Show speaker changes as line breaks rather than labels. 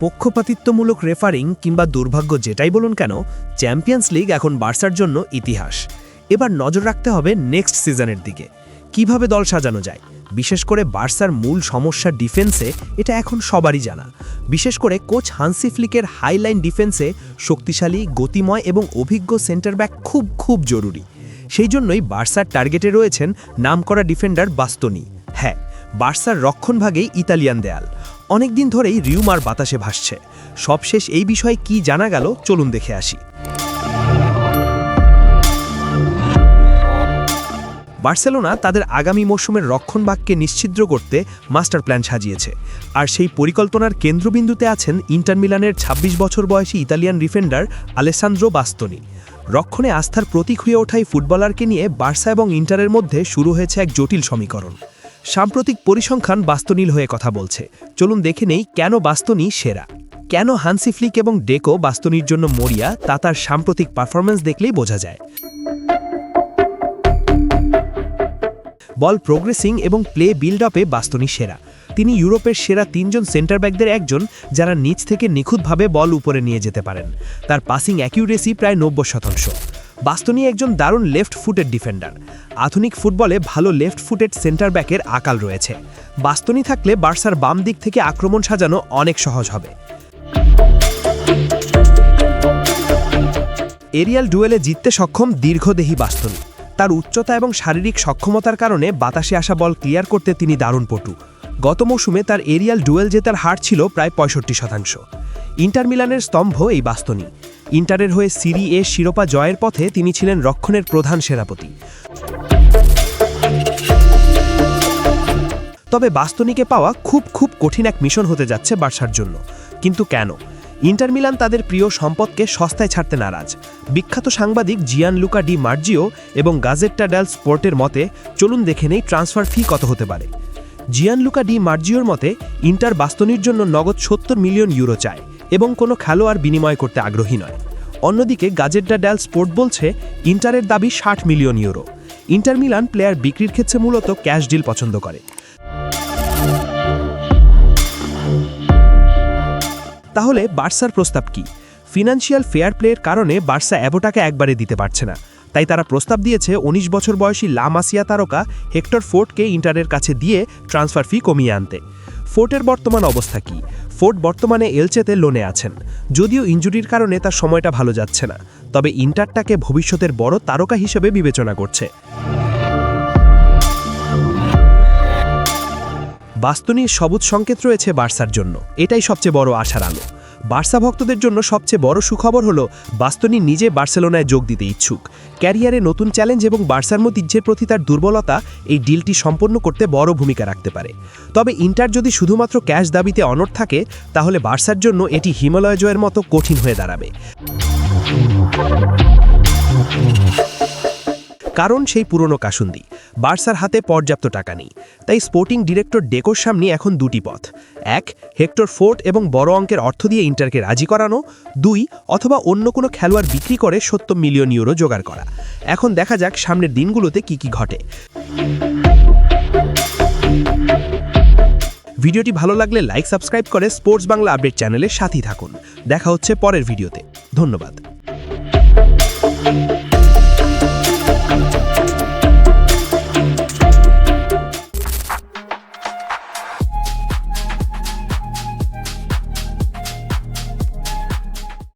পক্ষপাতিত্বমূলক referring কিংবা দুর্ভাগ্য যেটাই বলুন কেন, চ্যাম্পিয়ন্স লিগ এখন বার্সার জন্য ইতিহাস। এবার নজর রাখতে হবে নেক্সট সিজনের দিকে। কিভাবে দল সাজানো যায়, বিশেষ করে বার্সার মূল সমস্যা ডিফেন্সে, এটা এখন সবারই জানা। বিশেষ করে কোচ হান্সি ফ্লিকের হাইলাইন ডিফেন্সে শক্তিশালী, গতিময় এবং অভিজ্ঞ সেন্টার ব্যাক খুব জরুরি। সেই জন্যই বার্সার টার্গেটে রয়েছেন নামকরা ডিফেন্ডার বাস্তোনি। হ্যাঁ, বার্সার রক্ষণভাগেই ইতালিয়ান দেয়াল। অনেকদিন ধরেই রিউমার বাতাসে ভাসছে। সবশেষ এই বিষয়ে কি জানা গেল, চলুন দেখে আসি। বার্সেলোনা তাদের আগামী মৌসুমের রক্ষণভাগকে নিশ্ছিদ্র করতে মাস্টার প্ল্যান সাজিয়েছে, আর সেই পরিকল্পনার কেন্দ্রবিন্দুতে আছেন ইন্টার মিলানের ২৬ বছর বয়সী ইতালিয়ান ডিফেন্ডার আলেসান্দ্রো বাস্তোনি। রক্ষণে আস্থার প্রতীক হয়ে ওঠাই ফুটবলারকে নিয়ে বার্সা এবং ইন্টারের মধ্যে শুরু হয়েছে এক জটিল সমীকরণ। সাম্প্রতিক পরিসংখ্যান বাস্তোনির হয়ে কথা বলছে। চলুন দেখে নেই কেন বাস্তোনি সেরা। কেন হান্সি ফ্লিক এবং ডেকো বাস্তোনির জন্য মরিয়া, তা তার সাম্প্রতিক পারফরম্যান্স দেখলেই বোঝা যায়। বল প্রোগ্রেসিং এবং প্লে বিল্ড আপে বাস্তোনি সেরা। তিনি ইউরোপের সেরা ৩ জন সেন্টার ব্যাকদের একজন, যারা নিচ থেকে নিখুঁতভাবে বল উপরে নিয়ে যেতে পারেন। তার পাসিং অ্যাকিউরেসি প্রায় ৯০%। বাস্তোনি একজন দারুণ লেফট ফুটেড ডিফেন্ডার। আধুনিক ফুটবলে ভালো লেফট ফুটেড সেন্টার ব্যাকের আকাল রয়েছে। বাস্তোনি থাকলে বার্সার বাম দিক থেকে আক্রমণ সাজানো অনেক সহজ হবে। এরিয়াল ডুয়েলে জিততে সক্ষম দীর্ঘদেহী বাস্তোনি। তার উচ্চতা এবং শারীরিক সক্ষমতার কারণে বাতাসে আসা বল ক্লিয়ার করতে তিনি দারুণ পটু। গত মৌসুমে তার এরিয়াল ডুয়েল জেতার হার ছিল প্রায় ৬৫%। ইন্টার মিলানের স্তম্ভ এই বাস্তোনি। ইন্টারের হয়ে সিরি এ শিরোপা জয়ের পথে তিনি ছিলেন রক্ষণের প্রধান সেনাপতি। তবে বাস্তোনিকে পাওয়া খুব কঠিন এক মিশন হতে যাচ্ছে বার্সার জন্য। কিন্তু কেন? ইন্টার মিলান তাদের প্রিয় সম্পদকে সস্তায় ছাড়তে নারাজ। বিখ্যাত সাংবাদিক জিয়ানলুকা ডি মার্জিও এবং গাজেট্টা ডেল স্পোর্টের মতে, চলুন দেখে নেই ট্রান্সফার ফি কত হতে পারে। জিয়ানলুকা ডি মার্জিওর মতে, ইন্টার বাস্তোনির জন্য নগদ ৭০ মিলিয়ন ইউরো চায় এবং কোনো খেলোয়াড় বিনিময় করতে আগ্রহী নয়। অন্যদিকে গাজেট্টা ডেল স্পোর্ট বলছে ইন্টারের দাবি ৬০ million euro. Inter Milan player বিক্রির ক্ষেত্রে মূলত ক্যাশ ডিল পছন্দ করে। তাহলে বার্সার প্রস্তাব কি? ফিনান্সিয়াল ফেয়ার প্লের কারণে বার্সা অ্যাবোটাকে একবারে দিতে পারছে না। তাই তারা প্রস্তাব দিয়েছে ১৯ বছর বয়সী লা মাসিয়া তারকা হেক্টর ফোর্টকে ইন্টারের কাছে দিয়ে ট্রান্সফার ফি কমিয়ে আনতে। ফোর্টের বর্তমান অবস্থা কি? ফোর্ট বর্তমানে এলচেতে লোনে আছেন। যদিও ইনজুরির কারণে তার সময়টা ভালো যাচ্ছে না, তবে ইন্টারটাকে ভবিষ্যতের বড় তারকা হিসেবে বিবেচনা করছে। বাস্তোনির সবুজ সংকেত রয়েছে বার্সার জন্য, এটাই সবচেয়ে বড় আশার আলো। বার্সা ভক্তদের জন্য সবচেয়ে বড় সুখবর হলো বাস্তোনি নিজে বার্সেলোনায় যোগ দিতে ইচ্ছুক। ক্যারিয়ারে নতুন চ্যালেঞ্জ এবং বার্সার মধ্যে প্রতি তার দুর্বলতা এই ডিলটি সম্পন্ন করতে বড় ভূমিকা রাখতে পারে। তবে ইন্টার যদি শুধুমাত্র ক্যাশ দাবিতে অনড় থাকে, তাহলে বার্সার জন্য এটি হিমালয় জয়ের মতো কঠিন হয়ে দাঁড়াবে। কারণ সেই পুরনো কাসুন্দি, বার্সার হাতে পর্যাপ্ত টাকা নেই। তাই স্পোর্টিং ডিরেক্টর ডেকোর সামনে এখন দুটি পথ। এক, হেক্টর ফোর্ট এবং বড় অঙ্কের অর্থ দিয়ে ইন্টারকে রাজি করানো। দুই, অথবা অন্য কোনো খেলোয়াড় বিক্রি করে ৭০ মিলিয়ন ইউরো জোগাড় করা। এখন দেখা যাক সামনের দিনগুলোতে কি ঘটে। ভিডিওটি ভালো লাগলে লাইক, সাবস্ক্রাইব করে স্পোর্টস বাংলা আপডেট চ্যানেলের সাথেই থাকুন। দেখা হচ্ছে পরের ভিডিওতে। ধন্যবাদ।